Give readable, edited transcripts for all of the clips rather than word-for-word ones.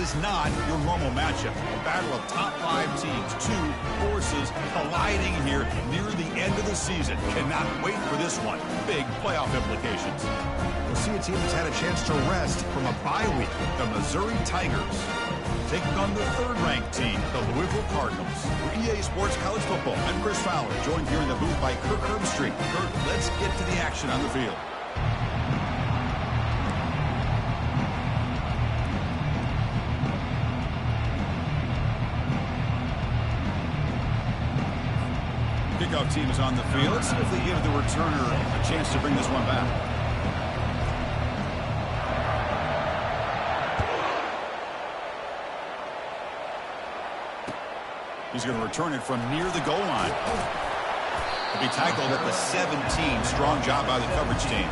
is not your normal matchup. A battle of top 5 teams, 2 forces colliding here near the end of the season. Cannot wait for this one. Big playoff implications. We'll see a team that's had a chance to rest from a bye week. The Missouri Tigers taking on the 3rd-ranked team, the Louisville Cardinals. For EA Sports College Football, I'm Chris Fowler, joined here in the booth by Kirk Herbstreit. Kirk, let's get to the action on the field. Kickoff team is on the field. Let's see if they give the returner a chance to bring this one back. He's going to return it from near the goal line. He'll be tackled at the 17. Strong job by the coverage team.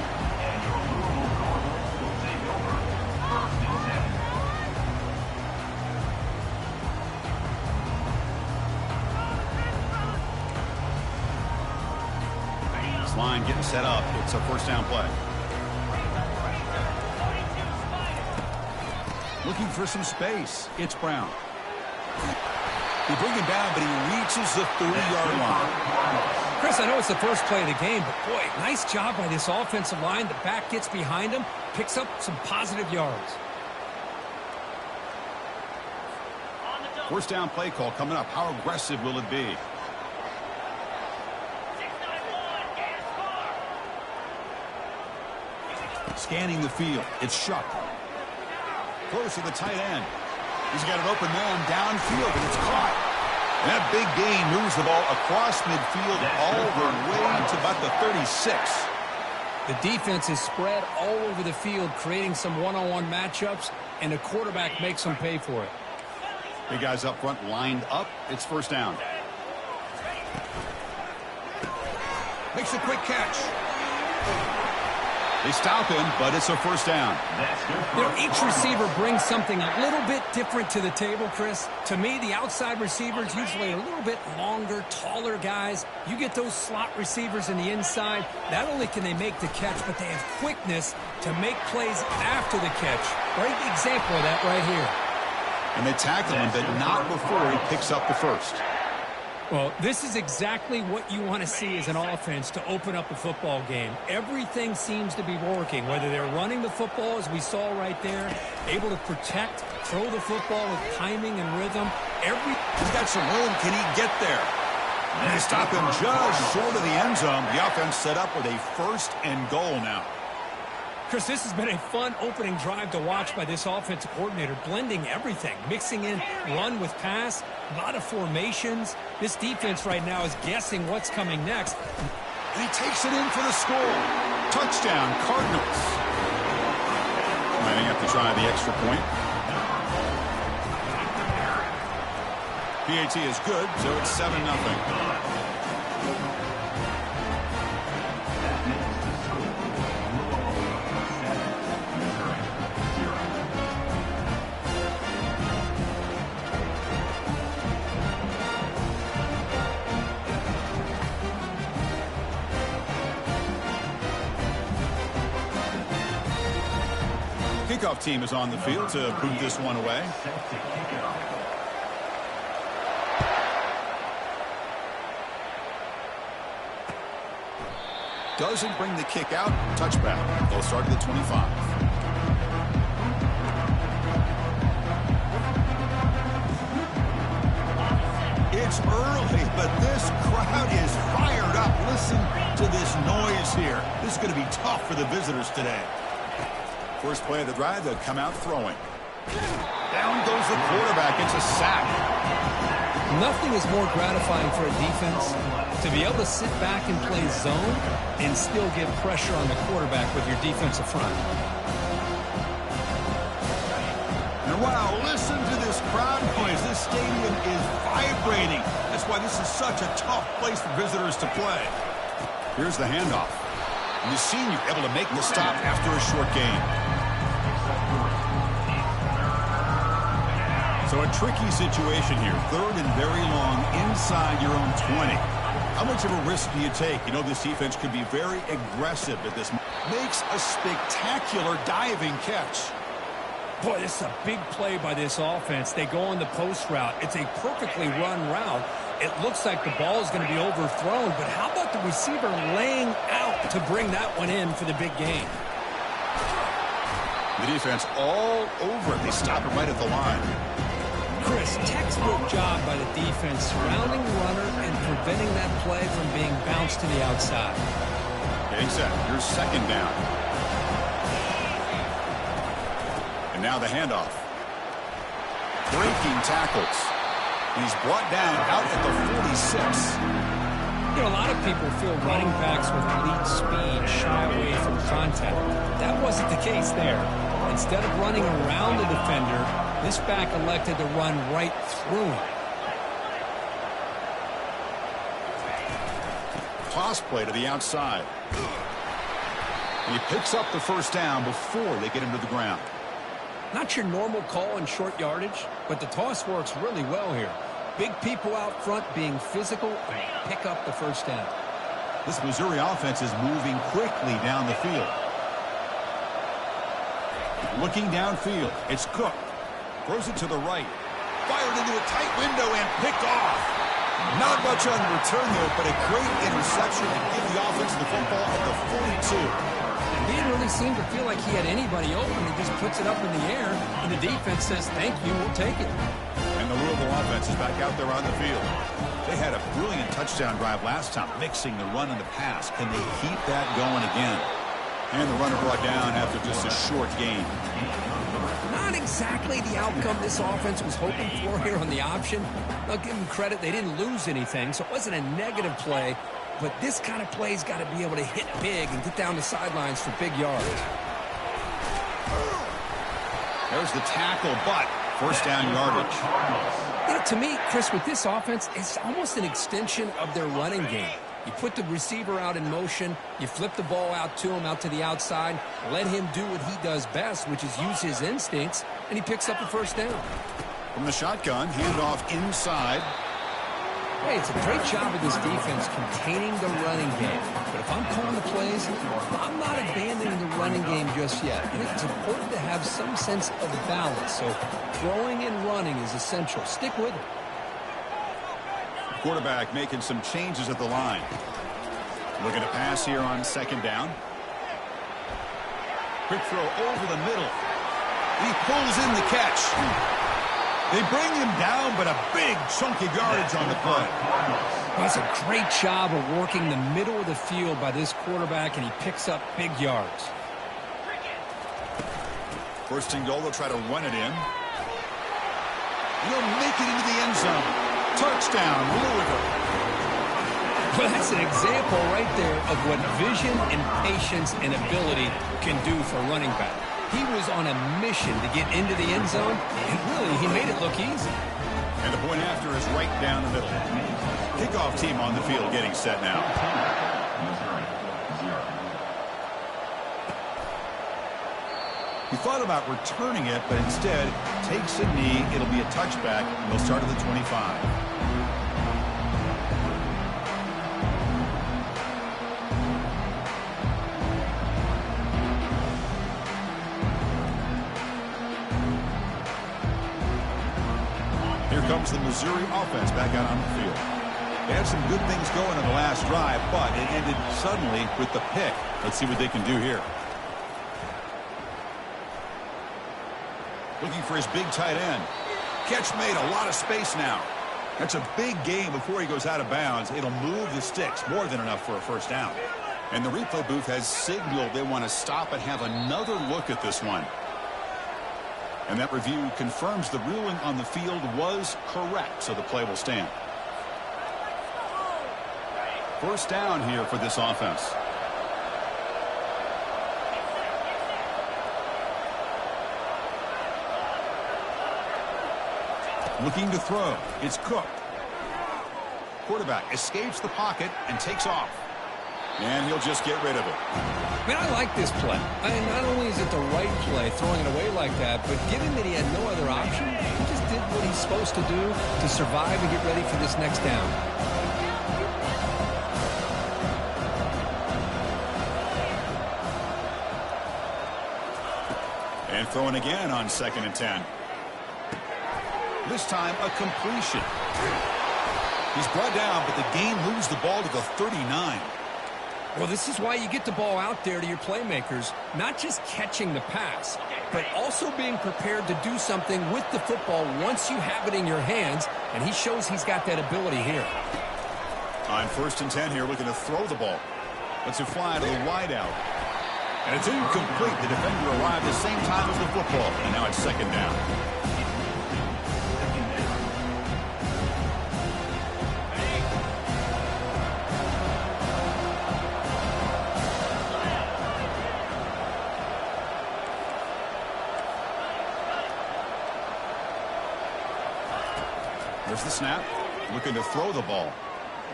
This line getting set up. It's a first down play. Looking for some space. It's Brown. He bring him down, but he reaches the 30-yard line. Chris, I know it's the first play of the game, but boy, nice job by this offensive line. The back gets behind him, picks up some positive yards. First down play call coming up. How aggressive will it be? Scanning the field. It's Shuck. Close to the tight end. He's got an open man downfield, and it's caught. And that big gain moves the ball across midfield all the way to about the 36. The defense is spread all over the field, creating some one-on-one matchups, and the quarterback makes them pay for it. Big guys up front lined up. It's first down. Makes a quick catch. They stop him, but it's a first down. You know, each receiver brings something a little bit different to the table, Chris. To me, the outside receivers usually are a little bit longer, taller guys. You get those slot receivers in the inside. Not only can they make the catch, but they have quickness to make plays after the catch. Great example of that right here. And they tackle him, but not before he picks up the first. Well, this is exactly what you want to see as an offense to open up a football game. Everything seems to be working, whether they're running the football, as we saw right there, able to protect, throw the football with timing and rhythm. He's got some room. Can he get there? And they stop him just short of the end zone. The offense set up with a first and goal now. Chris, this has been a fun opening drive to watch by this offensive coordinator, blending everything, mixing in run with pass, a lot of formations. This defense right now is guessing what's coming next. And he takes it in for the score. Touchdown, Cardinals. Might have to try the extra point. PAT is good, so it's 7-0. Kickoff team is on the field to boot this one away. Doesn't bring the kick out. Touchback. They'll start at the 25. It's early, but this crowd is fired up. Listen to this noise here. This is going to be tough for the visitors today. First play of the drive, they'll come out throwing. Down goes the quarterback. It's a sack. Nothing is more gratifying for a defense to be able to sit back and play zone and still get pressure on the quarterback with your defensive front. And wow, listen to this crowd noise. This stadium is vibrating. That's why this is such a tough place for visitors to play. Here's the handoff. And the senior able to make the stop after a short gain. So a tricky situation here. Third and very long inside your own 20. How much of a risk do you take? You know this defense could be very aggressive at this. Makes a spectacular diving catch. Boy, this is a big play by this offense. They go on the post route. It's a perfectly run route. It looks like the ball is going to be overthrown, but how about the receiver laying out to bring that one in for the big gain? The defense all over it. They stop it right at the line. Chris, textbook job by the defense surrounding the runner and preventing that play from being bounced to the outside. Getting set. Here's second down. And now the handoff. Breaking tackles. He's brought down out at the 46. You know, a lot of people feel running backs with elite speed shy away from contact. That wasn't the case there. Instead of running around the defender, this back elected to run right through him. Toss play to the outside. And he picks up the first down before they get him to the ground. Not your normal call in short yardage, but the toss works really well here. Big people out front being physical and pick up the first down. This Missouri offense is moving quickly down the field. Looking downfield, it's Cook. Throws it to the right. Fired into a tight window and picked off. Not much on the return there, but a great interception to give the offense the football at the 42. He didn't really seem to feel like he had anybody open. He just puts it up in the air, and the defense says, thank you, we'll take it. And the Louisville offense is back out there on the field. They had a brilliant touchdown drive last time, mixing the run and the pass. Can they keep that going again? And the runner brought down after just a short gain. Not exactly the outcome this offense was hoping for here on the option. I'll give them credit. They didn't lose anything, so it wasn't a negative play. But this kind of play's got to be able to hit big and get down the sidelines for big yards. There's the tackle, but first down yardage. You know, to me, Chris, with this offense, it's almost an extension of their running game. You put the receiver out in motion, you flip the ball out to him, out to the outside, let him do what he does best, which is use his instincts, and he picks up the first down. From the shotgun, handoff inside. Hey, it's a great job of this defense containing the running game. But if I'm calling the plays, I'm not abandoning the running game just yet. I think it's important to have some sense of balance. So throwing and running is essential. Stick with it. Quarterback making some changes at the line. Looking to pass here on second down. Quick throw over the middle. He pulls in the catch. They bring him down, but a big chunk of yardage on the play. Well, that's a great job of working the middle of the field by this quarterback, and he picks up big yards. First and goal, they'll try to run it in. He'll make it into the end zone. Touchdown, Louisville. Well, that's an example right there of what vision and patience and ability can do for a running back. He was on a mission to get into the end zone, and really, he made it look easy. And the point after is right down the middle. Kickoff team on the field getting set now. He thought about returning it, but instead takes a knee. It'll be a touchback, and they'll start at the 25. Comes the Missouri offense back out on the field. They had some good things going on the last drive, but it ended suddenly with the pick. Let's see what they can do here. Looking for his big tight end. Catch made, a lot of space now. That's a big gain before he goes out of bounds. It'll move the sticks, more than enough for a first down. And the replay booth has signaled they want to stop and have another look at this one. And that review confirms the ruling on the field was correct, so the play will stand. First down here for this offense. Looking to throw. It's Cook. Quarterback escapes the pocket and takes off. And he'll just get rid of it. Man, I like this play. Not only is it the right play, throwing it away like that, but given that he had no other option, he just did what he's supposed to do to survive and get ready for this next down. And throwing again on 2nd and 10. This time a completion. He's brought down, but the game moves the ball to the 39. Well, this is why you get the ball out there to your playmakers, not just catching the pass, but also being prepared to do something with the football once you have it in your hands, and he shows he's got that ability here. On 1st and 10 here, looking to throw the ball. Lets it fly to the wideout. And it's incomplete. The defender arrived at the same time as the football, and now it's 2nd down. There's the snap. Looking to throw the ball.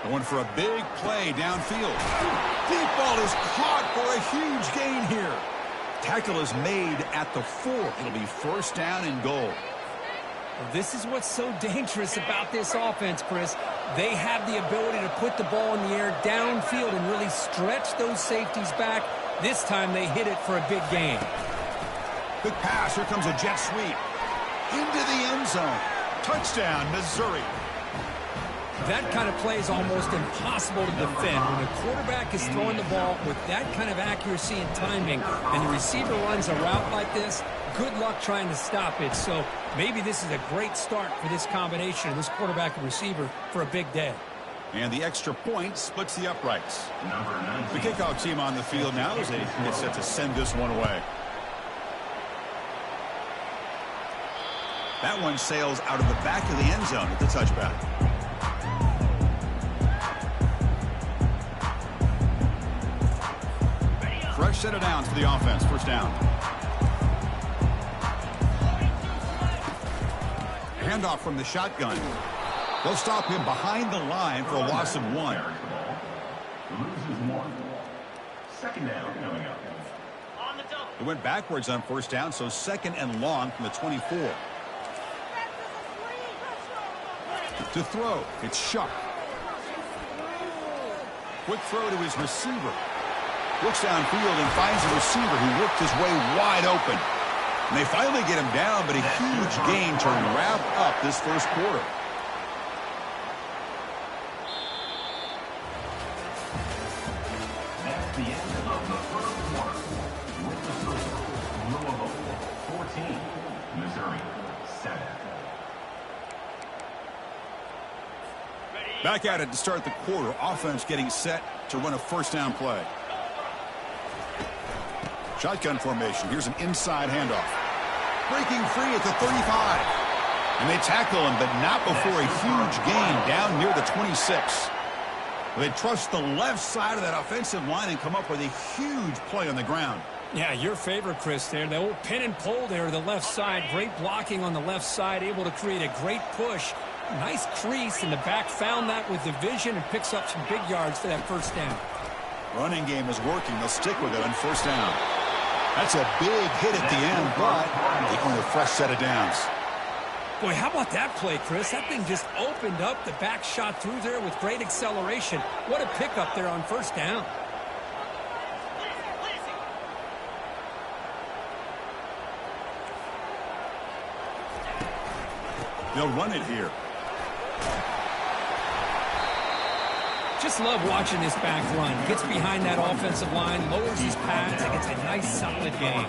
Going for a big play downfield. Deep ball is caught for a huge gain here. Tackle is made at the 4. It'll be 1st down and goal. Well, this is what's so dangerous about this offense, Chris. They have the ability to put the ball in the air downfield and really stretch those safeties back. This time they hit it for a big gain. Good pass. Here comes a jet sweep. Into the end zone. Touchdown, Missouri. That kind of play is almost impossible to defend. When the quarterback is throwing the ball with that kind of accuracy and timing, and the receiver runs a route like this, good luck trying to stop it. So maybe this is a great start for this combination of this quarterback and receiver for a big day. And the extra point splits the uprights. The kickoff team on the field now as they get set to send this one away. That one sails out of the back of the end zone at the touchback. Fresh set of downs for the offense. 1st down. Handoff from the shotgun. They'll stop him behind the line for a loss of 1. Loses 1. 2nd down coming up. It went backwards on 1st down, so 2nd and long from the 24. To throw, it's Shuck. Quick throw to his receiver. Looks downfield and finds a receiver who worked his way wide open. And they finally get him down, but a huge gain to wrap up this 1st quarter. That's the end of the 1st quarter. With the score, Louisville 14, Missouri 7. Back at it to start the quarter. Offense getting set to run a 1st down play. Shotgun formation. Here's an inside handoff. Breaking free at the 35. And they tackle him, but not before a huge gain down near the 26. They trust the left side of that offensive line and come up with a huge play on the ground. Yeah, your favorite, Chris, there. The old pin and pull there to the left side. Great blocking on the left side. Able to create a great push. Nice crease in the back. Found that with the vision and picks up some big yards for that 1st down. Running game is working. They'll stick with it on 1st down. That's a big hit at the end, but they earn a fresh set of downs. Boy, how about that play, Chris? That thing just opened up. The back shot through there with great acceleration. What a pickup there on 1st down. They'll run it here. Just love watching this back run. Gets behind that offensive line, lowers his pads, and gets a nice, solid gain.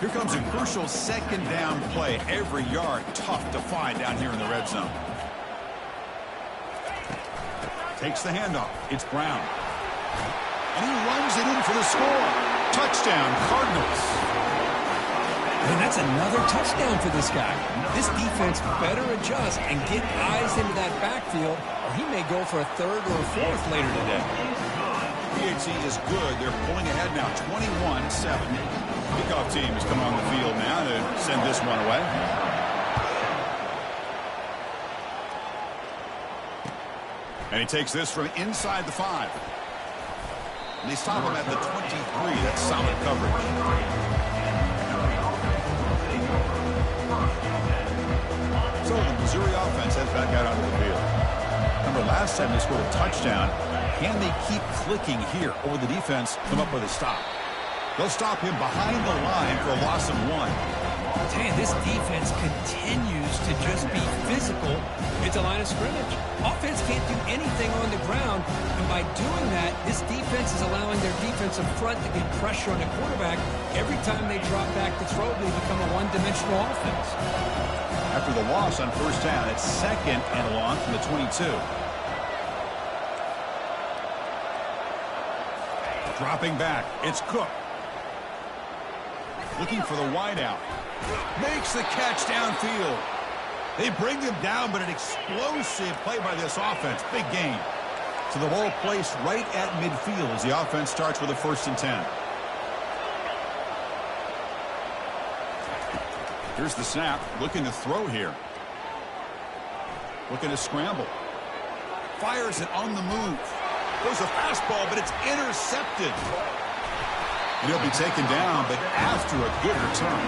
Here comes a crucial 2nd down play. Every yard tough to find down here in the red zone. Takes the handoff. It's Brown. And he runs it in for the score. Touchdown, Cardinals. And that's another touchdown for this guy. This defense better adjust and get eyes into that backfield, or he may go for a 3rd or a 4th later today. PHC is good. They're pulling ahead now, 21-7. Kickoff team has come on the field now to send this one away. And he takes this from inside the 5. And they stop him at the 23. That's solid coverage. So the Missouri offense heads back out onto the field. Remember, last time they scored a touchdown. Can they keep clicking here? Or will the defense come up with a stop? They'll stop him behind the line for a loss of 1. I'll tell you, this defense continues to just be physical at the line of scrimmage. Offense can't do anything on the ground, and by doing that, this defense is allowing their defensive front to get pressure on the quarterback. Every time they drop back to throw, they become a one-dimensional offense. After the loss on first down, it's 2nd and long from the 22. Dropping back, it's Cook. Looking for the wideout. Makes the catch downfield. They bring him down, but an explosive play by this offense. Big gain. So the ball placed right at midfield as the offense starts with a 1st and 10. Here's the snap. Looking to throw here. Looking to scramble. Fires it on the move. Goes a fastball, but it's intercepted. And he'll be taken down, but after a good return.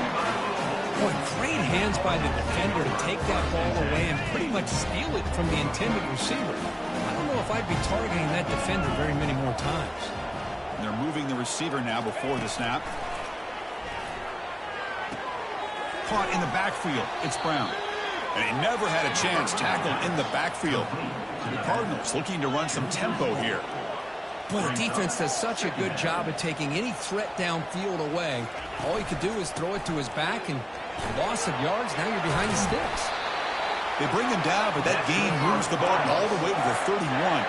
Boy, great hands by the defender to take that ball away and pretty much steal it from the intended receiver. I don't know if I'd be targeting that defender very many more times. And they're moving the receiver now before the snap. Caught in the backfield. It's Brown. And he never had a chance tackled in the backfield. The Cardinals looking to run some tempo here. Boy, the defense does such a good job of taking any threat downfield away. All he could do is throw it to his back, and loss of yards, now you're behind the sticks. They bring him down, but that gain moves the ball all the way to the 31.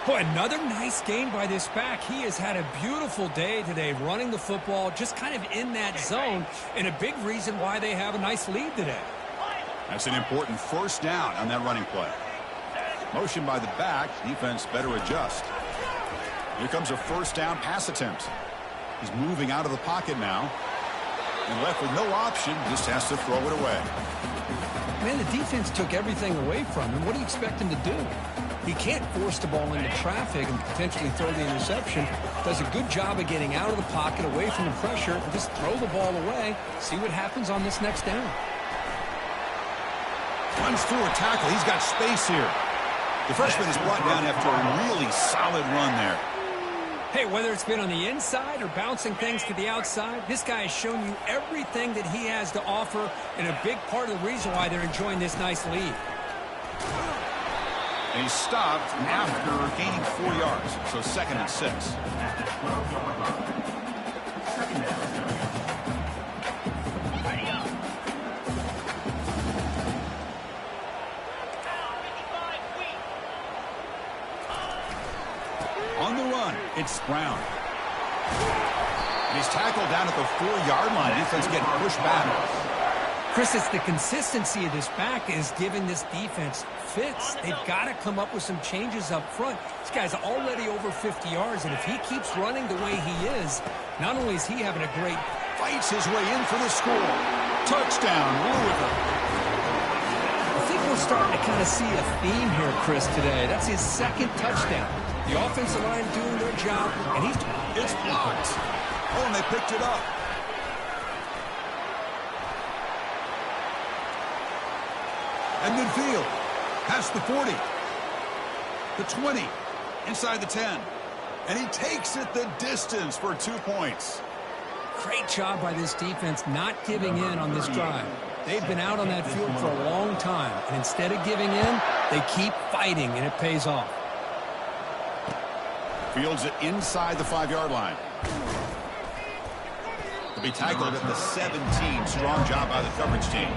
Boy, another nice gain by this back. He has had a beautiful day today running the football, just kind of in that zone, and a big reason why they have a nice lead today. That's an important 1st down on that running play. Motion by the back. Defense better adjust. Here comes a 1st down pass attempt. He's moving out of the pocket now. And left with no option, just has to throw it away. Man, the defense took everything away from him. What do you expect him to do? He can't force the ball into traffic and potentially throw the interception. Does a good job of getting out of the pocket, away from the pressure, and just throw the ball away. See what happens on this next down. Runs through a tackle. He's got space here. The freshman is brought down after a really solid run there. Hey, whether it's been on the inside or bouncing things to the outside, this guy has shown you everything that he has to offer, and a big part of the reason why they're enjoying this nice lead. And he's stopped after gaining 4 yards, so 2nd and 6. On the run, it's Brown. And he's tackled down at the 4-yard line. Defense getting pushed back. Chris, it's the consistency of this back is giving this defense fits. They've got to come up with some changes up front. This guy's already over 50 yards, and if he keeps running the way he is, not only is he having a great... Fights his way in for the score. Touchdown, Louisville. I think we're starting to kind of see a theme here, Chris, today. That's his 2nd touchdown. The offensive line doing their job, and It's blocked. Oh, and they picked it up. And midfield. Past the 40. The 20. Inside the 10. And he takes it the distance for 2 points. Great job by this defense not giving in on this drive. They've been out on that field for a long time, and instead of giving in, they keep fighting, and it pays off. Fields it inside the 5-yard line. He'll be tackled at the 17. Strong job by the coverage team.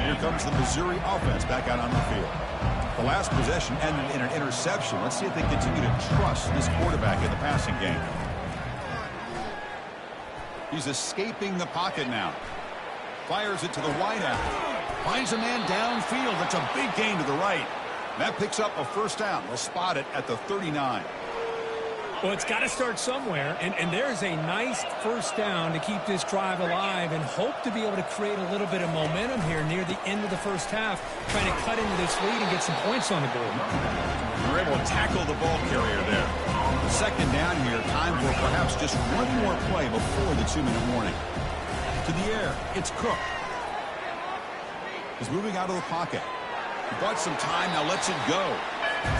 Here comes the Missouri offense back out on the field. The last possession ended in an interception. Let's see if they continue to trust this quarterback in the passing game. He's escaping the pocket now. Fires it to the wideout. Finds a man downfield. That's a big gain to the right. That picks up a 1st down. They'll spot it at the 39. Well, it's got to start somewhere, and there's a nice 1st down to keep this drive alive and hope to be able to create a little bit of momentum here near the end of the 1st half, trying to cut into this lead and get some points on the board. They're able to tackle the ball carrier there. 2nd down here, time for perhaps just one more play before the 2-minute warning. To the air, it's Cook. He's moving out of the pocket. He bought some time, now lets it go.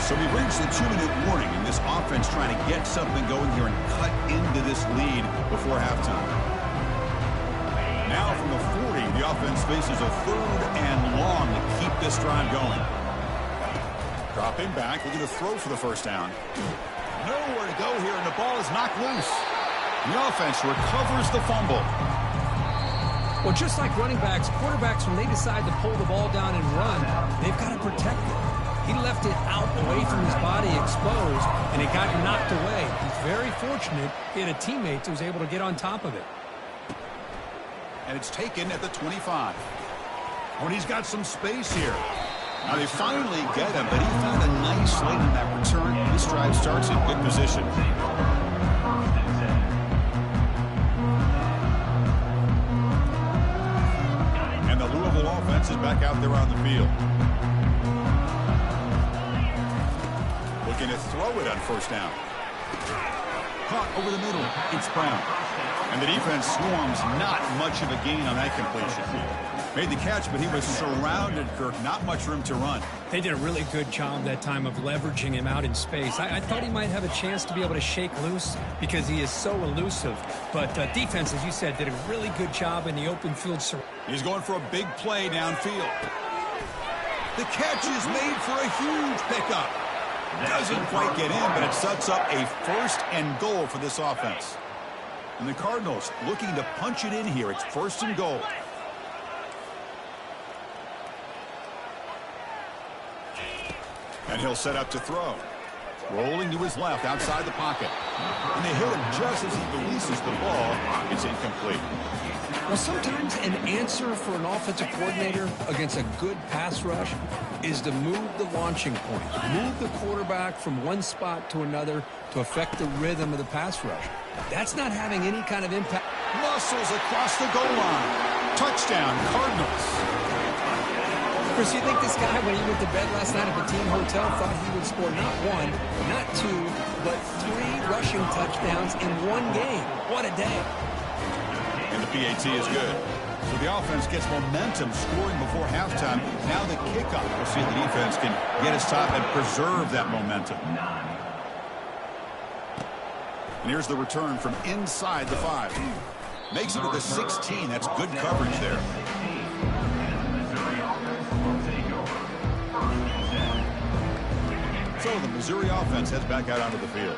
So we've reached the 2-minute warning, and this offense trying to get something going here and cut into this lead before halftime. Now from the 40, the offense faces a 3rd and long to keep this drive going. Dropping back, looking to throw for the first down. Nowhere to go here, and the ball is knocked loose. The offense recovers the fumble. Well, just like running backs, quarterbacks, when they decide to pull the ball down and run, they've got to protect it. He left it out away from his body exposed, and it got knocked away. He's very fortunate he had a teammate who was able to get on top of it. And it's taken at the 25. When he's got some space here. Now they finally get him, but he found a nice lane in that return. This drive starts in good position. And the Louisville offense is back out there on the field. Looking to throw it on first down. Caught over the middle. It's Brown. And the defense swarms, not much of a gain on that completion. Made the catch, but he was surrounded, Kirk. Not much room to run. They did a really good job that time of leveraging him out in space. I thought he might have a chance to be able to shake loose because he is so elusive. But defense, as you said, did a really good job in the open field. He's going for a big play downfield. The catch is made for a huge pickup. Doesn't quite get in, but it sets up a 1st and goal for this offense. And the Cardinals looking to punch it in here. It's 1st and goal. And he'll set up to throw. Rolling to his left outside the pocket. And they hit him just as he releases the ball. It's incomplete. Well, sometimes an answer for an offensive coordinator against a good pass rush is to move the launching point. Move the quarterback from one spot to another to affect the rhythm of the pass rush. That's not having any kind of impact. Muscles across the goal line. Touchdown, Cardinals. Chris, you think this guy, when he went to bed last night at the team hotel, thought he would score not 1, not 2, but 3 rushing touchdowns in one game? What a day. And the PAT is good. So the offense gets momentum scoring before halftime. Now the kickoff. We'll see if the defense can get his top and preserve that momentum. And here's the return from inside the 5. Makes it to the 16. That's good coverage there. So the Missouri offense heads back out onto the field.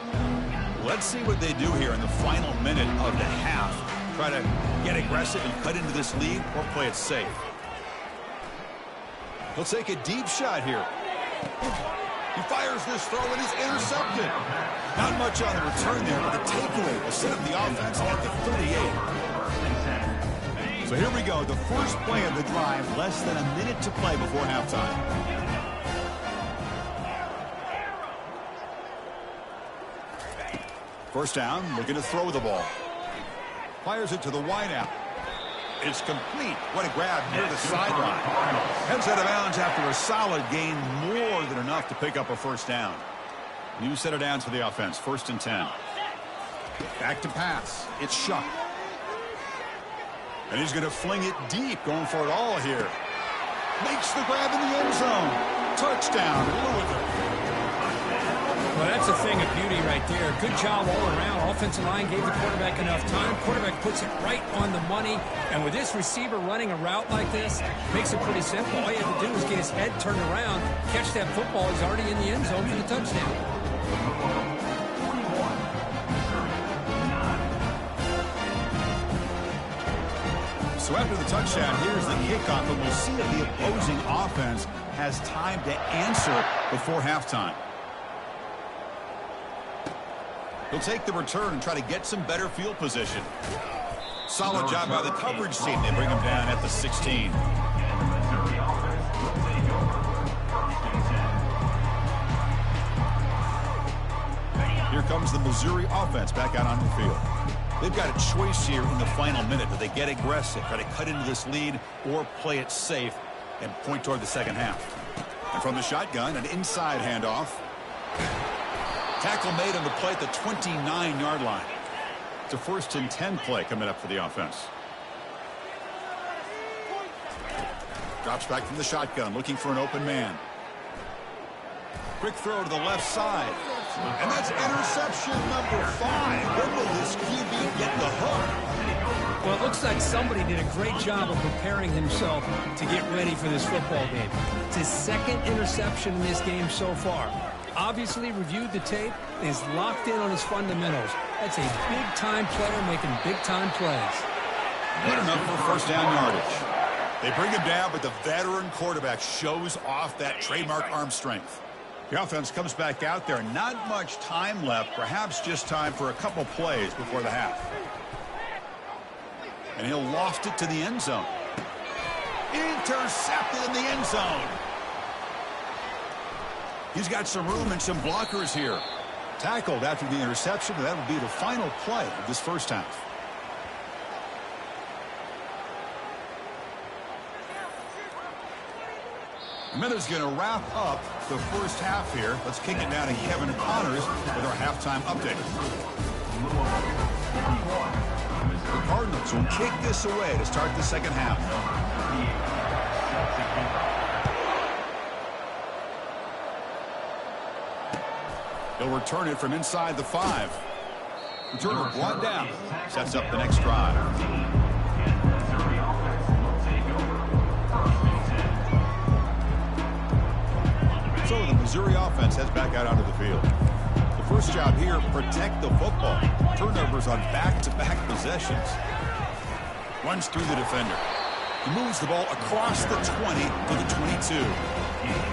Let's see what they do here in the final minute of the half. Try to get aggressive and cut into this lead or play it safe. He'll take a deep shot here. He fires this throw and is intercepted. Not much on the return there, but the takeaway will set up the offense at the 38. So here we go, the first play of the drive, less than a minute to play before halftime. First down, looking to throw the ball. Fires it to the wideout. It's complete. What a grab near the sideline. Heads out of bounds after a solid gain, more than enough to pick up a first down. New set of downs for the offense, 1st and 10. Back to pass. It's Shuck. And he's going to fling it deep, going for it all here. Makes the grab in the end zone. Touchdown, Louisville. Well, that's a thing of beauty right there. Good job all around. Offensive line gave the quarterback enough time. Quarterback puts it right on the money. And with this receiver running a route like this, makes it pretty simple. All you have to do is get his head turned around, catch that football. He's already in the end zone for the touchdown. So after the touchdown, here's the kickoff, and we'll see if the opposing offense has time to answer before halftime. He'll take the return and try to get some better field position. Solid job by the coverage team. They bring him down at the 16. Here comes the Missouri offense back out on the field. They've got a choice here in the final minute. Do they get aggressive, try to cut into this lead, or play it safe and point toward the second half? And from the shotgun, an inside handoff. Tackle made on the play at the 29-yard line. It's a 1st and 10 play coming up for the offense. Drops back from the shotgun, looking for an open man. Quick throw to the left side. And that's interception number 5. When will this QB get the hook? Well, it looks like somebody did a great job of preparing himself to get ready for this football game. It's his second interception in this game so far. Obviously reviewed the tape, is locked in on his fundamentals. That's a big-time player making big-time plays. Good enough for first down yardage. They bring him down, but the veteran quarterback shows off that trademark arm strength. The offense comes back out there. Not much time left. Perhaps just time for a couple plays before the half. And he'll loft it to the end zone. Intercepted in the end zone. He's got some room and some blockers here. Tackled after the interception, and that will be the final play of this first half. Miller's going to wrap up the first half here. Let's kick it down to Kevin Connors with our halftime update. The Cardinals will kick this away to start the second half. He'll return it from inside the 5. Returner brought down. Sets up the next drive. So the Missouri offense heads back out onto the field. The first job here, protect the football. Turnovers on back-to-back possessions. Runs through the defender. He moves the ball across the 20 to the 22.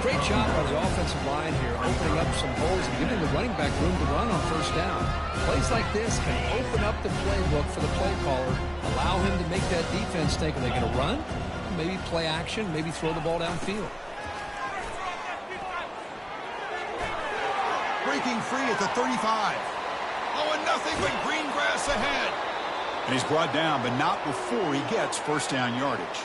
Great job by the offensive line here, opening up some holes and giving the running back room to run on first down. Plays like this can open up the playbook for the play caller, allow him to make that defense think, are they going to run? Maybe play action, maybe throw the ball downfield. Breaking free at the 35. Oh, and nothing but green grass ahead. And he's brought down, but not before he gets first down yardage.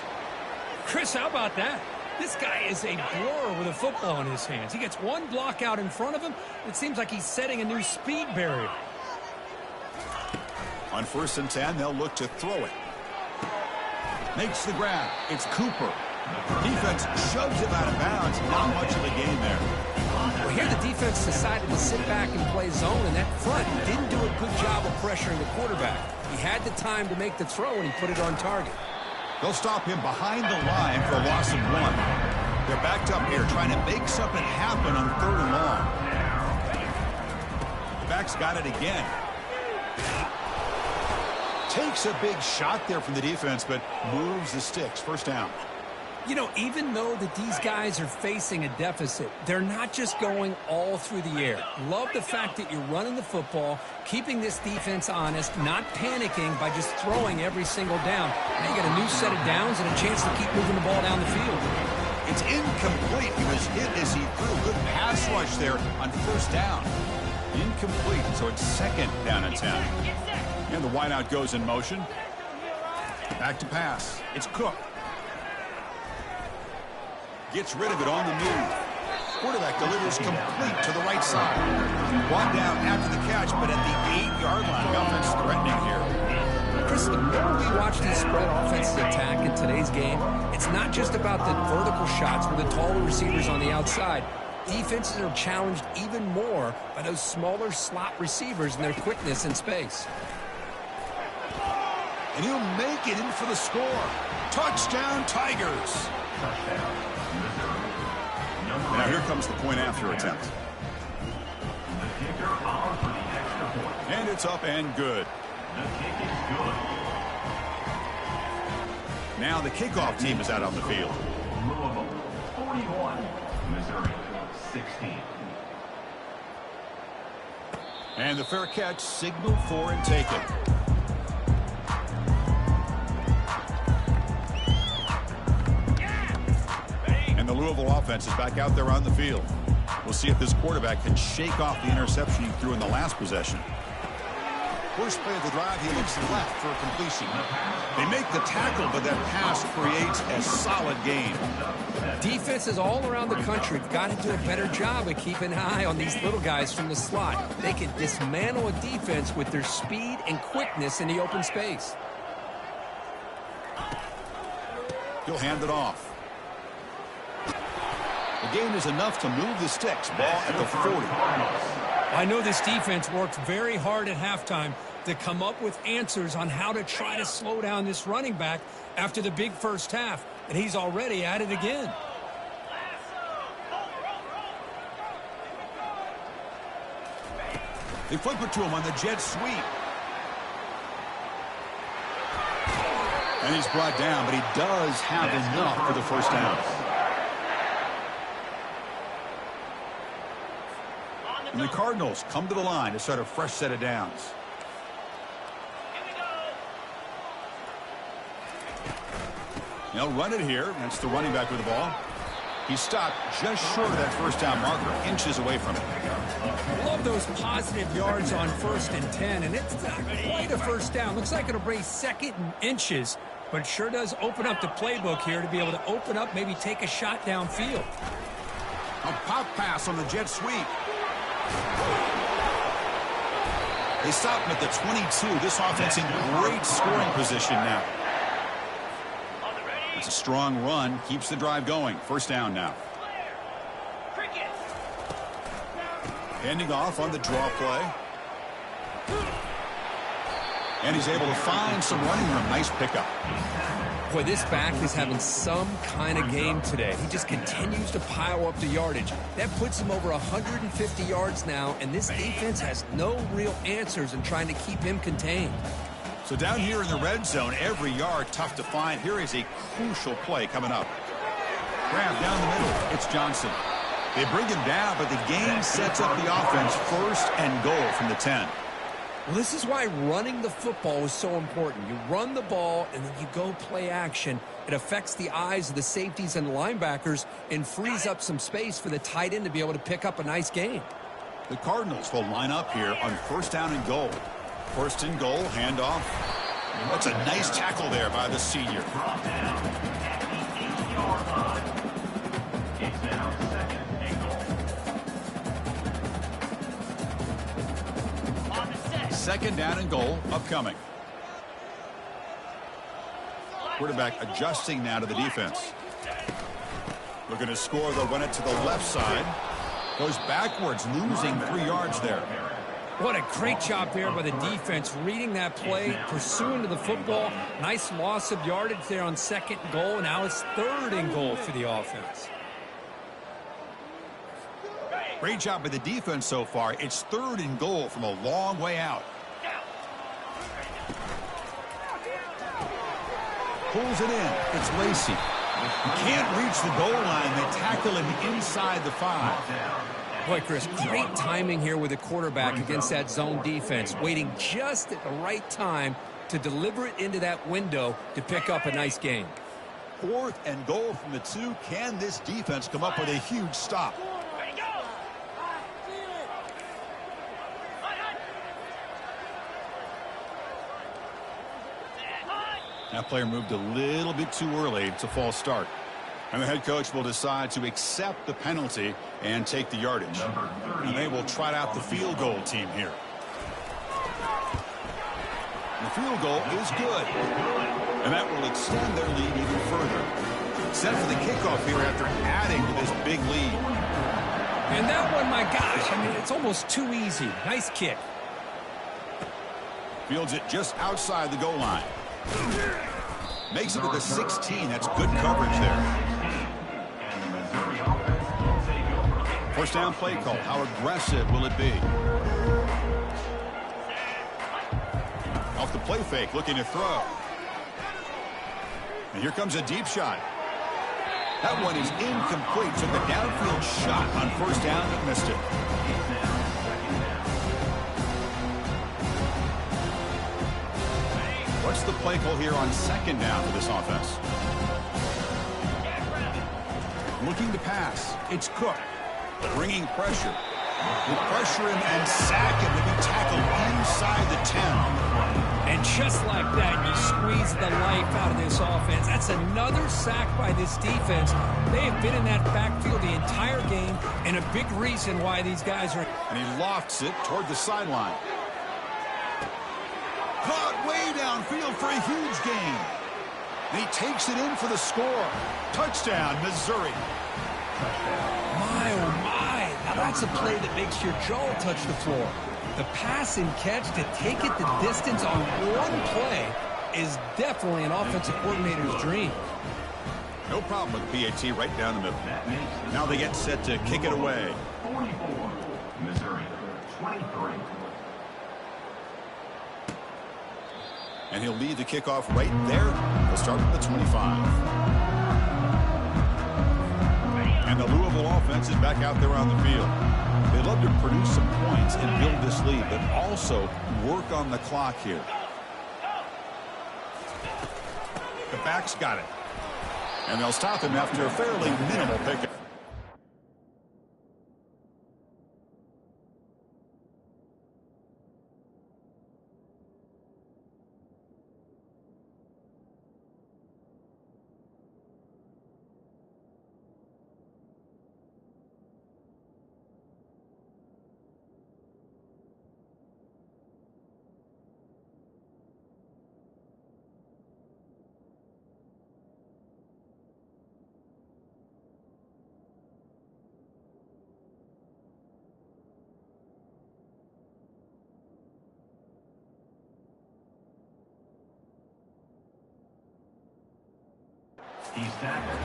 Chris, how about that? This guy is a blur with a football in his hands. He gets one block out in front of him. It seems like he's setting a new speed barrier. On 1st and 10, they'll look to throw it. Makes the grab. It's Cooper. Defense shoves him out of bounds. Not much of a gain there. Well, here the defense decided to sit back and play zone, and that front didn't do a good job of pressuring the quarterback. He had the time to make the throw, and he put it on target. They'll stop him behind the line for a loss of 1. They're backed up here trying to make something happen on 3rd and long. The back's got it again. Takes a big shot there from the defense, but moves the sticks. First down. You know, even though that these guys are facing a deficit, they're not just going all through the air. Love the fact that you're running the football, keeping this defense honest, not panicking by just throwing every single down. Now you got a new set of downs and a chance to keep moving the ball down the field. It's incomplete. He was hit as he threw a good pass rush there on first down. Incomplete, so it's 2nd down and 10. And the wideout goes in motion. Back to pass. It's Cook. Gets rid of it on the move. Quarterback delivers complete to the right side. Brought down after the catch, but at the 8-yard line. The offense threatening here. Chris, the more we watch these spread offenses attack in today's game, it's not just about the vertical shots with the taller receivers on the outside. Defenses are challenged even more by those smaller slot receivers and their quickness in space. And he'll make it in for the score. Touchdown, Tigers. Now here comes the point after attempt. And it's up and good. Now the kickoff team is out on the field. Louisville 41, Missouri 16. And the fair catch signaled for and taken. And the Louisville offense is back out there on the field. We'll see if this quarterback can shake off the interception he threw in the last possession. First play of the drive, he looks left for a completion. They make the tackle, but that pass creates a solid gain. Defenses all around the country have got to do a better job of keeping an eye on these little guys from the slot. They can dismantle a defense with their speed and quickness in the open space. He'll hand it off. The gain is enough to move the sticks. Ball at the 40. I know this defense worked very hard at halftime to come up with answers on how to try to slow down this running back after the big first half, and he's already at it again. They flip it to him on the jet sweep. And he's brought down, but he does have enough for the first down. And the Cardinals come to the line to start a fresh set of downs. They'll run it here. That's the running back with the ball. He stopped just short of that first down marker, inches away from it. Love those positive yards on 1st and 10, and it's not quite a first down. Looks like it'll bring 2nd and inches, but it sure does open up the playbook here to be able to open up, maybe take a shot downfield. A pop pass on the jet sweep. They stop him at the 22. This offense in great scoring position now. It's a strong run, keeps the drive going. First down now. Handing off on the draw play. And he's able to find some running room. Nice pickup. Boy, this back is having some kind of game today. He just continues to pile up the yardage. That puts him over 150 yards now, and this defense has no real answers in trying to keep him contained. So down here in the red zone, every yard tough to find. Here is a crucial play coming up. Grab down the middle. It's Johnson. They bring him down, but the game sets up the offense. 1st and goal from the 10. Well, this is why running the football is so important. You run the ball, and then you go play action. It affects the eyes of the safeties and the linebackers and frees up some space for the tight end to be able to pick up a nice gain. The Cardinals will line up here on 1st down and goal. 1st and goal, handoff. That's a nice tackle there by the senior. Second down and goal, upcoming. Quarterback adjusting now to the defense. Looking to score, they'll run it to the left side. Goes backwards, losing 3 yards there. What a great job there by the defense, reading that play, pursuing to the football. Nice loss of yardage there on 2nd and goal, and now it's 3rd and goal for the offense. Great job by the defense so far. It's 3rd and goal from a long way out. Pulls it in. It's Lacey. He can't reach the goal line. They tackle him inside the 5. Boy, Chris, great timing here with the quarterback against that zone defense, waiting just at the right time to deliver it into that window to pick up a nice gain. 4th and goal from the 2. Can this defense come up with a huge stop? That player moved a little bit too early. It's a false start. And the head coach will decide to accept the penalty and take the yardage. And they will trot out the field goal team here. The field goal is good. And that will extend their lead even further. Set for the kickoff here after adding to this big lead. And that one, my gosh, I mean, it's almost too easy. Nice kick. Fields it just outside the goal line. Makes it to the 16. That's good coverage there. First down play call. How aggressive will it be? Off the play fake, looking to throw. And here comes a deep shot. That one is incomplete. Took a downfield shot on first down, but missed it. What's the play call here on second down for this offense? Looking to pass. It's Cook. Bringing pressure. Will pressure him and sack him to be tackled inside the 10. And just like that, you squeeze the life out of this offense. That's another sack by this defense. They have been in that backfield the entire game, and a big reason why these guys are... And he lofts it toward the sideline. Caught way downfield for a huge gain. And he takes it in for the score. Touchdown, Missouri. My, oh my. Now that's a play that makes your jaw touch the floor. The pass and catch to take it the distance on one play is definitely an offensive coordinator's dream. No problem with the PAT right down the middle. Now they get set to kick it away. 44, Missouri, 23. And he'll lead the kickoff right there. He'll start from the 25. And the Louisville offense is back out there on the field. They love to produce some points and build this lead, but also work on the clock here. The back's got it. And they'll stop him after a fairly minimal pickup. He's tackled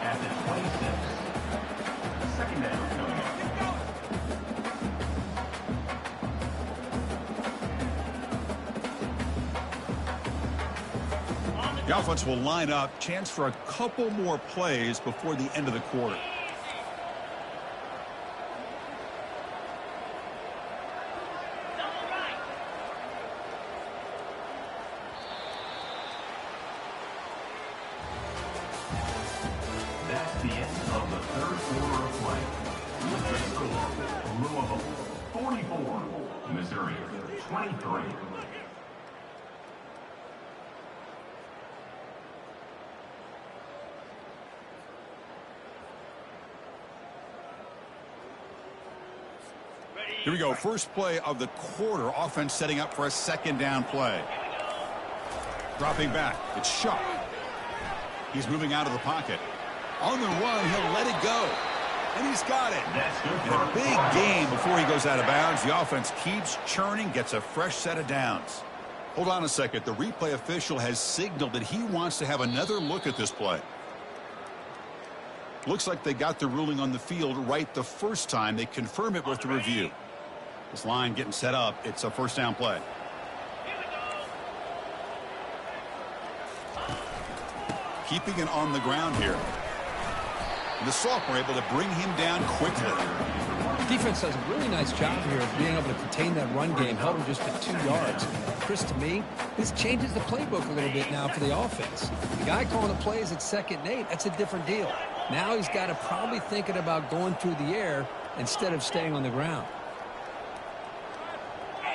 at the 26. Second down coming up. The offense will line up. Chance for a couple more plays before the end of the quarter. That's the end of the third quarter of play. With the score, Louisville 44, Missouri 23. Here we go. First play of the quarter. Offense setting up for a second down play. Dropping back. It's Shuck. He's moving out of the pocket. On the run, he'll let it go. And he's got it. In a big game before he goes out of bounds. The offense keeps churning, gets a fresh set of downs. Hold on a second. The replay official has signaled that he wants to have another look at this play. Looks like they got the ruling on the field right the first time. They confirm it with the review. This line getting set up. It's a first down play. Keeping it on the ground here. And the sophomore able to bring him down quickly. Defense does a really nice job here of being able to contain that run game, held him just at 2 yards. Chris, to me, this changes the playbook a little bit now for the offense. The guy calling the plays at 2nd and 8, that's a different deal. Now he's got to probably thinking about going through the air instead of staying on the ground.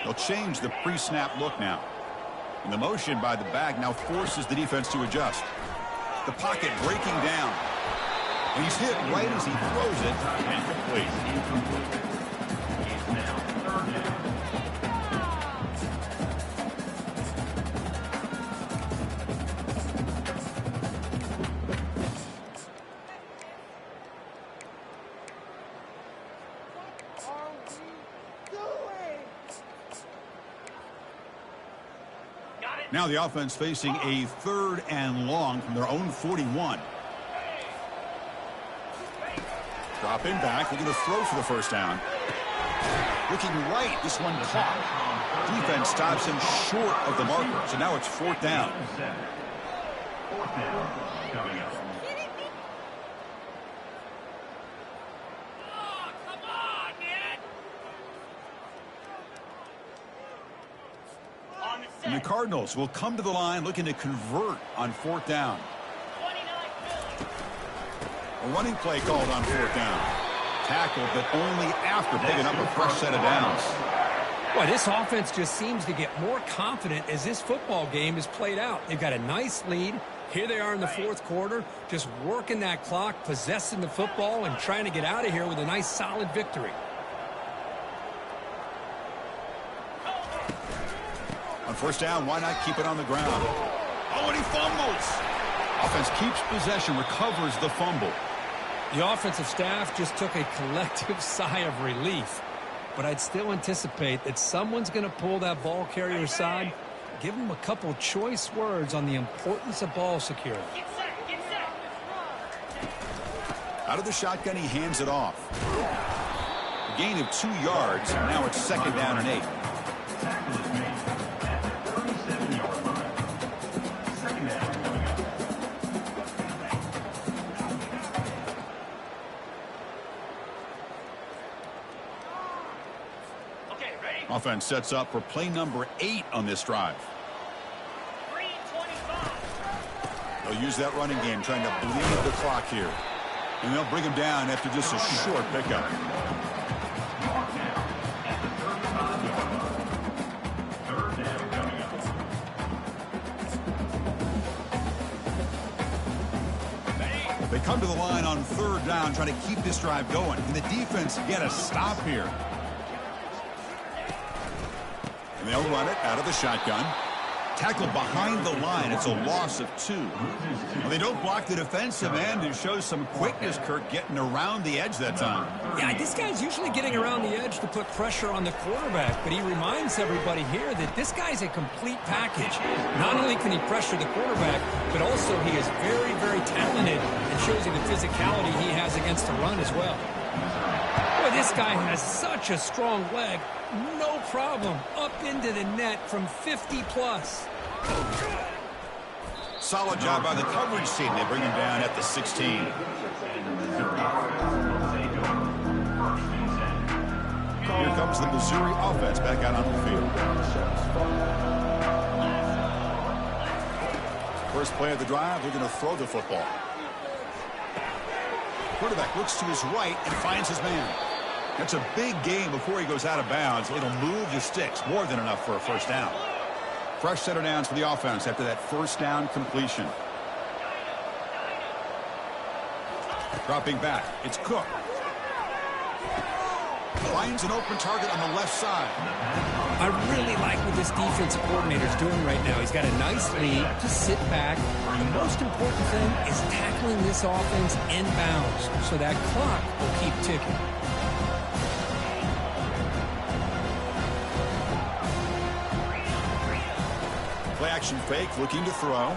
They'll change the pre-snap look now. And the motion by the back now forces the defense to adjust. The pocket breaking down. And he's hit right as he throws it. Incomplete. It's now third down. Now the offense facing a 3rd and long from their own 41. Dropping back, looking to throw for the first down. Looking right, this one caught. Defense stops him short of the marker, so now it's 4th down. 4th down coming up. And the Cardinals will come to the line looking to convert on 4th down. A running play called on 4th down. Tackled, but only after picking up a fresh set of downs. Boy, this offense just seems to get more confident as this football game is played out. They've got a nice lead. Here they are in the 4th quarter, just working that clock, possessing the football, and trying to get out of here with a nice, solid victory. On 1st down, why not keep it on the ground? Oh, and he fumbles. Offense keeps possession, recovers the fumble. The offensive staff just took a collective sigh of relief. But I'd still anticipate that someone's going to pull that ball carrier aside. Give him a couple choice words on the importance of ball security. Out of the shotgun, he hands it off. A gain of 2 yards. Now it's 2nd down and 8. Tackle is made at the 37-yard line. 2nd down coming up. Okay, ready? Offense sets up for play number 8 on this drive. 3:25. They'll use that running game, trying to bleed the clock here. And they'll bring him down after just a short pickup. Mark down at the 35-yard line. 3rd down coming up. They come to the line on 3rd down, trying to keep this drive going. And the defense get a stop here. And they'll run it out of the shotgun. Tackled behind the line. It's a loss of 2. Well, they don't block the defensive end and shows some quickness, Kirk, getting around the edge that time. Yeah, this guy's usually getting around the edge to put pressure on the quarterback, but he reminds everybody here that this guy's a complete package. Not only can he pressure the quarterback, but also he is very, very talented and shows you the physicality he has against the run as well. Boy, this guy has such a strong leg. No problem. Up into the net from 50 plus. Solid job by the coverage team. They bring him down at the 16. And the Missouri offense will take over. 1st and 10. Here comes the Missouri offense back out on the field. First play of the drive, they're going to throw the football. Quarterback looks to his right and finds his man. That's a big gain before he goes out of bounds. It'll move the sticks, more than enough for a 1st down. Fresh set of downs for the offense after that 1st down completion. Dropping back, it's Cook. Finds an open target on the left side. I really like what this defensive coordinator's doing right now. He's got a nice lead. Just sit back. The most important thing is tackling this offense inbounds so that clock will keep ticking. Play action fake, looking to throw.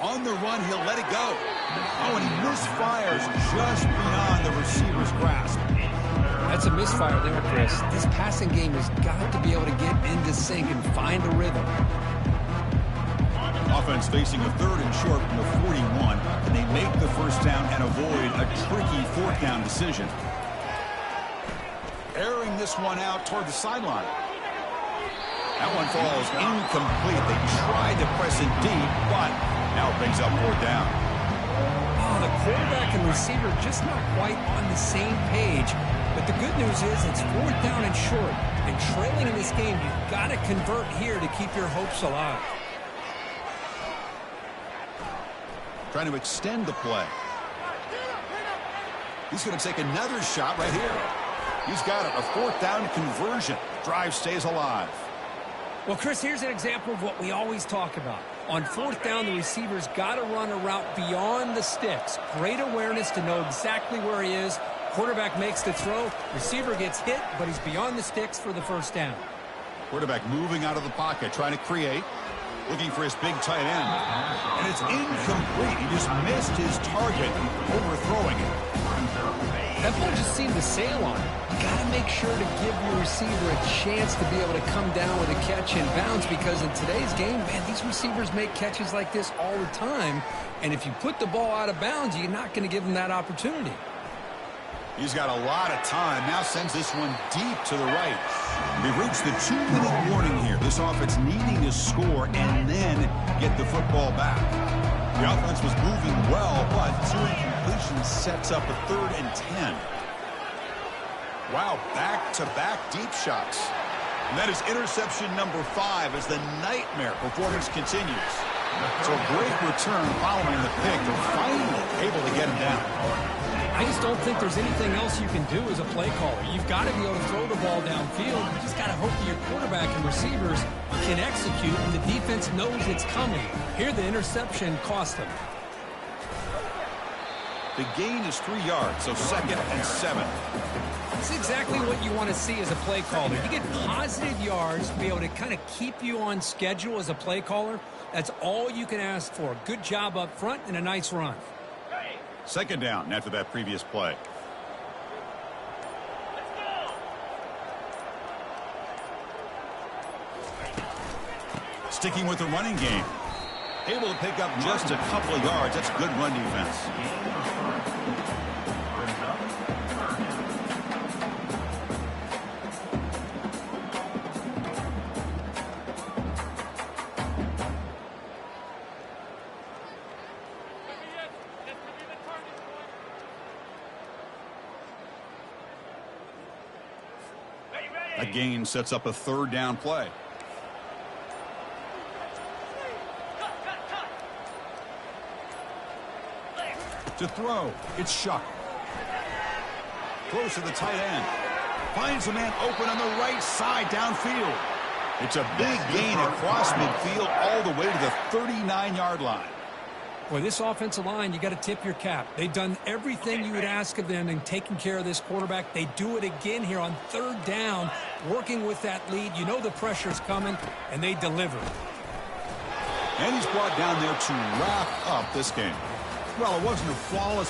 On the run, he'll let it go. Oh, and he misfires just beyond the receiver's grasp. That's a misfire there, Chris. This passing game has got to be able to get into sync and find a rhythm. Offense facing a 3rd and short from the 41, and they make the 1st down and avoid a tricky 4th down decision. Airing this one out toward the sideline. That one falls incomplete. They tried to press it deep, but now it brings up 4th down. Oh, the quarterback and receiver just not quite on the same page. But the good news is it's 4th down and short. And trailing in this game, you've got to convert here to keep your hopes alive. Trying to extend the play. He's going to take another shot right here. He's got it. A 4th down conversion. Drive stays alive. Well, Chris, here's an example of what we always talk about. On 4th down, the receiver's got to run a route beyond the sticks. Great awareness to know exactly where he is. Quarterback makes the throw. Receiver gets hit, but he's beyond the sticks for the 1st down. Quarterback moving out of the pocket, trying to create. Looking for his big tight end. And it's incomplete. He just missed his target, overthrowing it. That ball just seemed to sail on it. You got to make sure to give your receiver a chance to be able to come down with a catch and bounce, because in today's game, man, these receivers make catches like this all the time. And if you put the ball out of bounds, you're not going to give them that opportunity. He's got a lot of time. Now sends this one deep to the right. We've reached the 2-minute warning here. This offense needing to score and then get the football back. The offense was moving well, but 2 incompletions sets up a 3rd and 10. Wow, back-to-back deep shots. And that is interception number 5 as the nightmare performance continues. So a great return following the pick. They're finally able to get him down. I just don't think there's anything else you can do as a play caller. You've got to be able to throw the ball downfield. You just got to hope that your quarterback and receivers can execute, and the defense knows it's coming. Here, the interception cost them. The gain is 3 yards, so 2nd and 7. It's exactly what you want to see as a play caller. You get positive yards to be able to kind of keep you on schedule as a play caller. That's all you can ask for. Good job up front and a nice run. 2nd down after that previous play. Sticking with the running game. Able to pick up just a couple of yards. That's good run defense. That gain sets up a 3rd down play. To throw, it's Shuck. Close to the tight end. Finds a man open on the right side downfield. It's a big gain across midfield all the way to the 39-yard line. Boy, this offensive line, you got to tip your cap. They've done everything you would ask of them in taking care of this quarterback. They do it again here on 3rd down, working with that lead. You know the pressure's coming, and they deliver. And he's brought down there to wrap up this game. Well, it wasn't a flawless